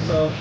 So,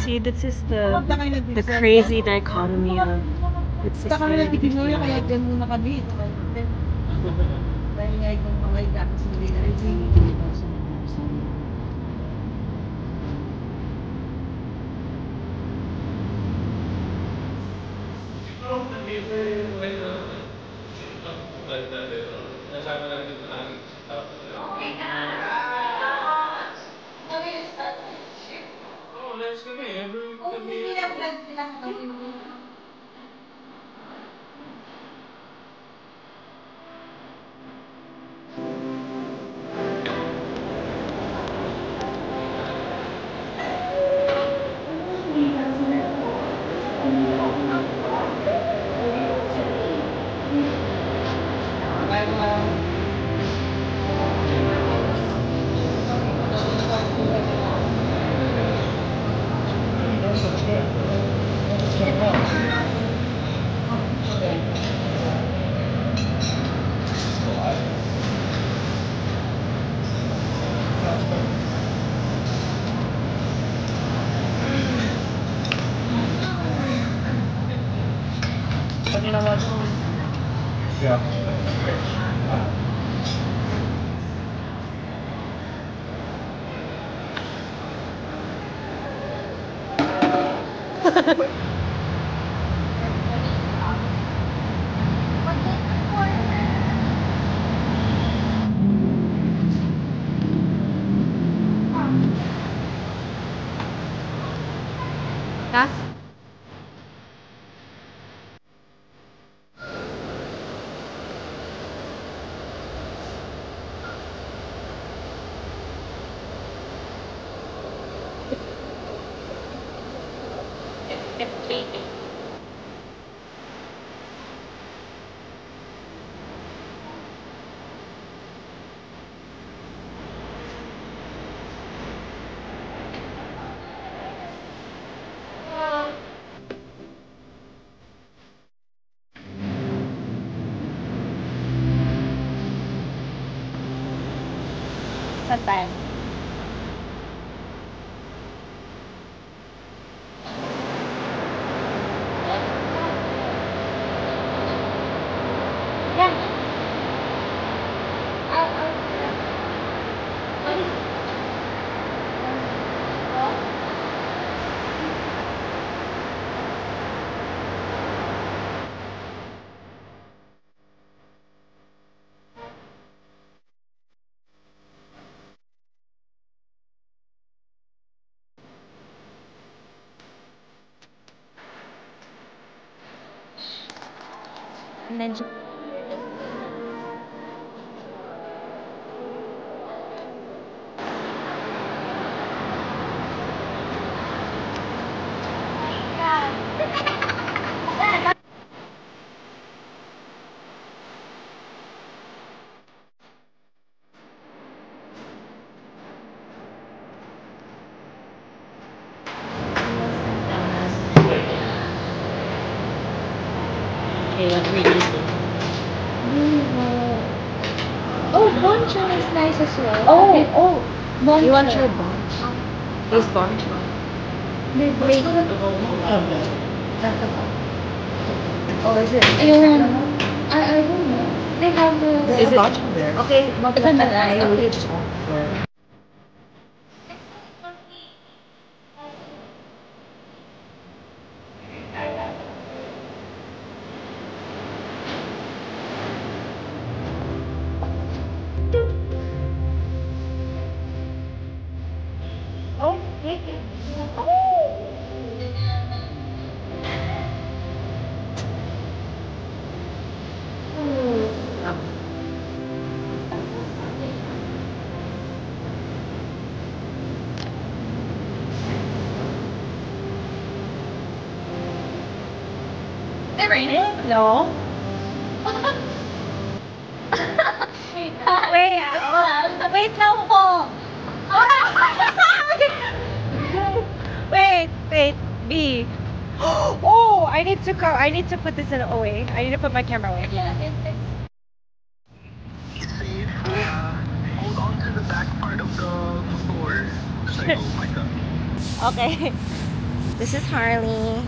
See, this is the crazy dichotomy of its society. Kaya dyan muna kami. Dahil nga itong mga gamit sa yeah. Huh? Sometimes. And then Okay, what we eating? Oh, bonchon is nice as well. Oh, Okay. oh. Bonchon. You want your bunch? This bunch? The break. Oh, is it? Yung, I don't know. They have the... Is it? Okay, Okay. Oh, It raining? No. Wait, wait lang po. Wait, B. Oh, I need to go. I need to put this in away. I need to put my camera away. Hold on to the back part of the floor. Just like, oh my god. Okay. This is Harley.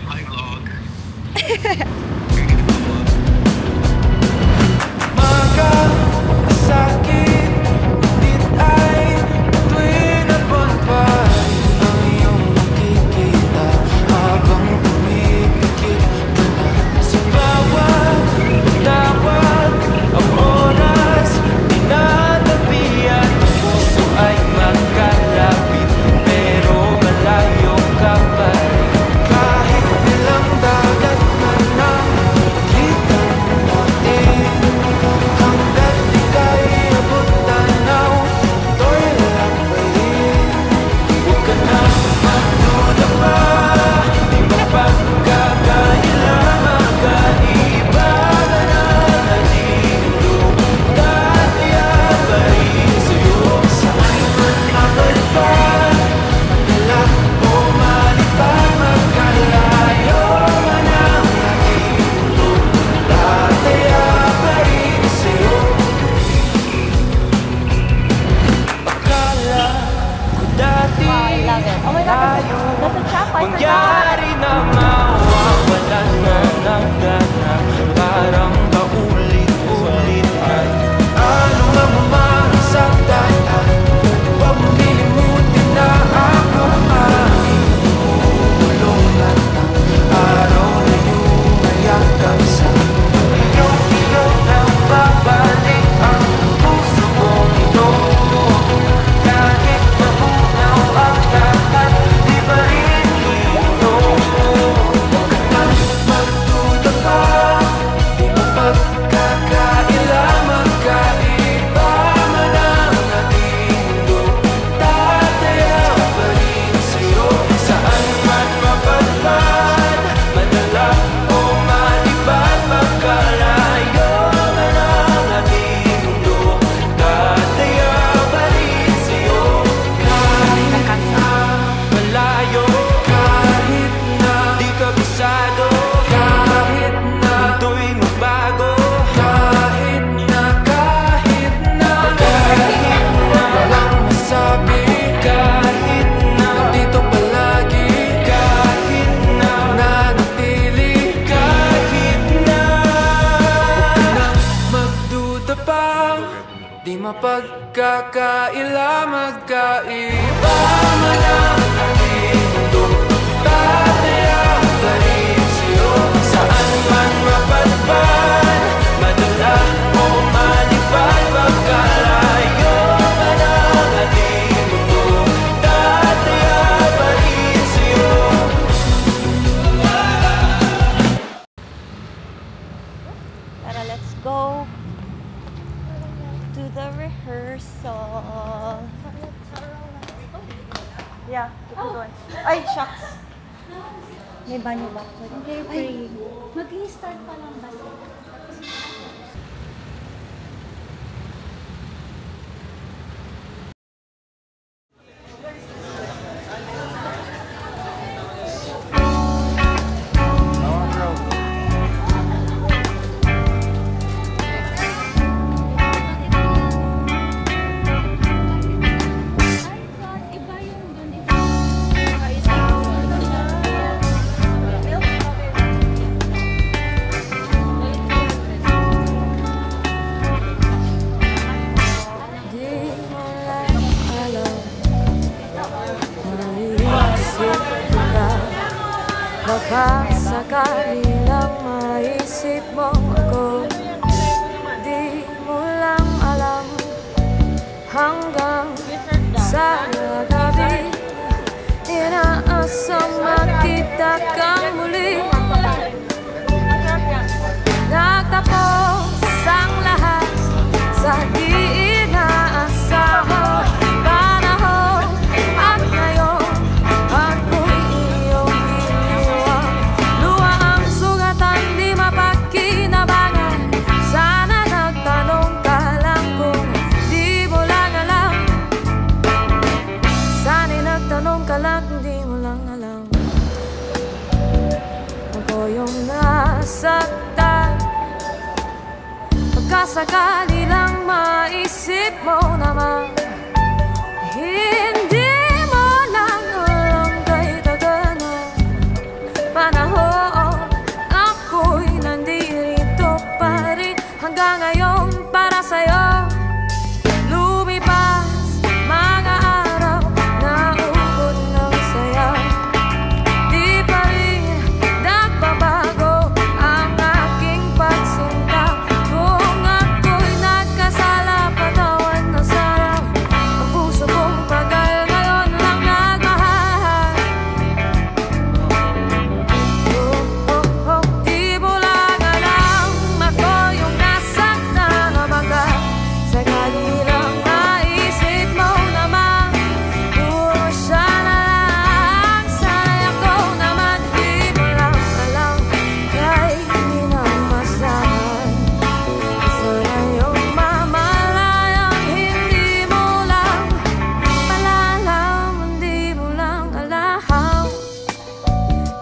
Hi vlog. Sakit, ngunit ay tuwing nagbabay ang iyong nakikita habang pumipikit ka na sa bawat tawag. Ang oras, tinatabihan ang puso ay magkalapit pero malayo ka pa rin. Kahit nilang dagat na nang pagitan natin, hanggat ika'y abot tanaw, ito'y lalampayin. Huwag ka na magduda pa, di mapagkakaila, magkaiba ka na nalilito. Tataya pa rin sa'yo, saan man mapadpad, magdala o malipad, magkalayo man ang ating mundo. Tataya pa rin sa'yo. Akala ko dati tayo mangyari na mawawalan na ng gana, parang paulit-ulit ay ano nga mamangsaktaan. Huwag mong lilimutin na ako ay umulong at ang araw na iyong mayakap sa iyong nang babalik ang puso kong ito. Kahit mabunaw ang lahat, di pa rin ito. Huwag ka nang magduda pa, di mapagkakaila, magkaiba man ang ating mundo. Tataya pa rin sa'yo, saan man mapadpad, madala o malipad, magkalayo man ang ating mundo. Tataya pa rin sa'yo, kahit na malayo, kahit na di kabisado, kahit na muto'y magbago, kahit na walang masabi, kahit na dito palagi, kahit na nanatili, kahit na huwag ka nang magduda pa, di mapagkakaila, magkaiba man ang ating mundo. Tataya pa rin sa'yo, saan man mapadpad, madala o malipad, magkalayo man ang ating mundo. Tataya pa rin sa'yo. Tara, let's go to the rehearsal. Yeah, keep going. Ay, shucks. May banyo ba? Ay, Mag-i-start pa lang ba? Iba yung dun. Baka sakali lang maisip mo ako, di mo lang alam hanggang sa gabi. Inaasang makita kang muli. Nagtapos ang lahat sa di inaasahang panahon. At ngayon ako'y iyong iniwan. balak, di mo lang alam. Ako yung nasaktan. Pagkasakali lang maisip mo naman, hindi mo lang alam kay tagal na panahon. Ako'y nandito pa rin hanggang ngayon para sa'yo. Lumipas mga araw na ubod ng saya, di pa rin nagbabago ang aking pagsinta. Kung ako'y nagkasala, patawan na sana. Ang puso kong tagal ngayon lang nagmahal. Di mo lang alam, ako yung nasaktan na bangga. Sakali lang maisip mo naman, puro siya na lang. Sana'y ako naman, di mo lang alam, kay hindi na masahan. Sana yung mamalayang hindi mo lang malalaman, di mo lang alam.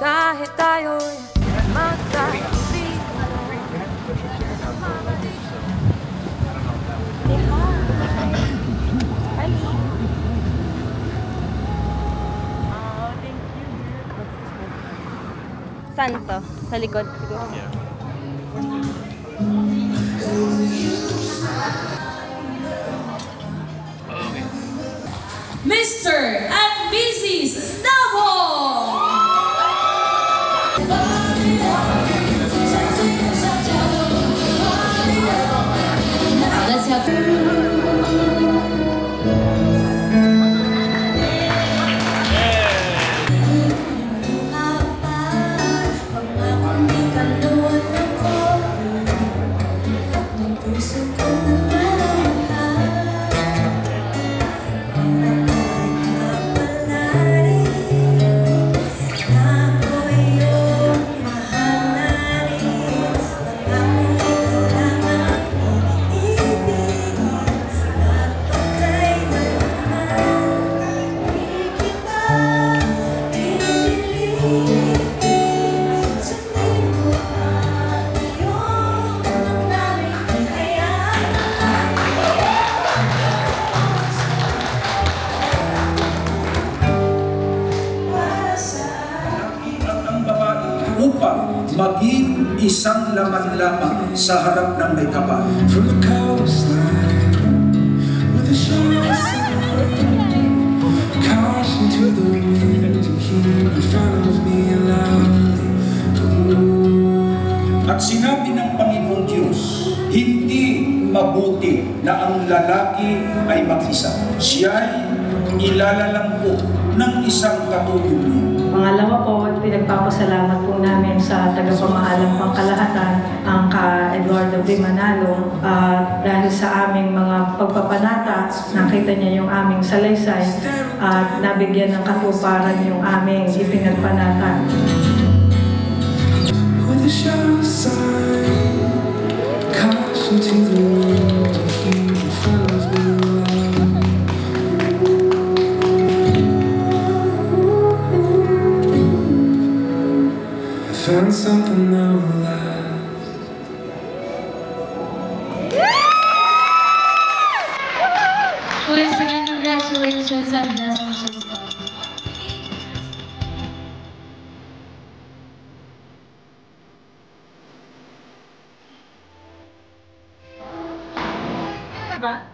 Kahit tayo'y magkaibigan, Saan to? Sa likod siguro. Mr. and Mrs. Double! Let's have upang maging isang laman lamang sa harap ng may kapal. From the coastline with a sharp side, caution to the wind to keep in front of me loudly. At sinabi ng Panginoong Diyos, hindi mabuti na ang lalaki ay mag-isa. Siya'y ilalalampo ng isang katulong niya. Pangalawa po, pinagpapasalamat po namin sa tagapamaalang pangkalahatan, ang ka-Eduardo V. Manalo, dahil sa aming mga pagpapanata, nakita niya yung aming salaysay at nabigyan ng katuparan yung aming ipinagpanata. With a sharp side, caution to the wind to keep in front of me loudly. Found something that will last. Once again, congratulations and best wishes. Diba?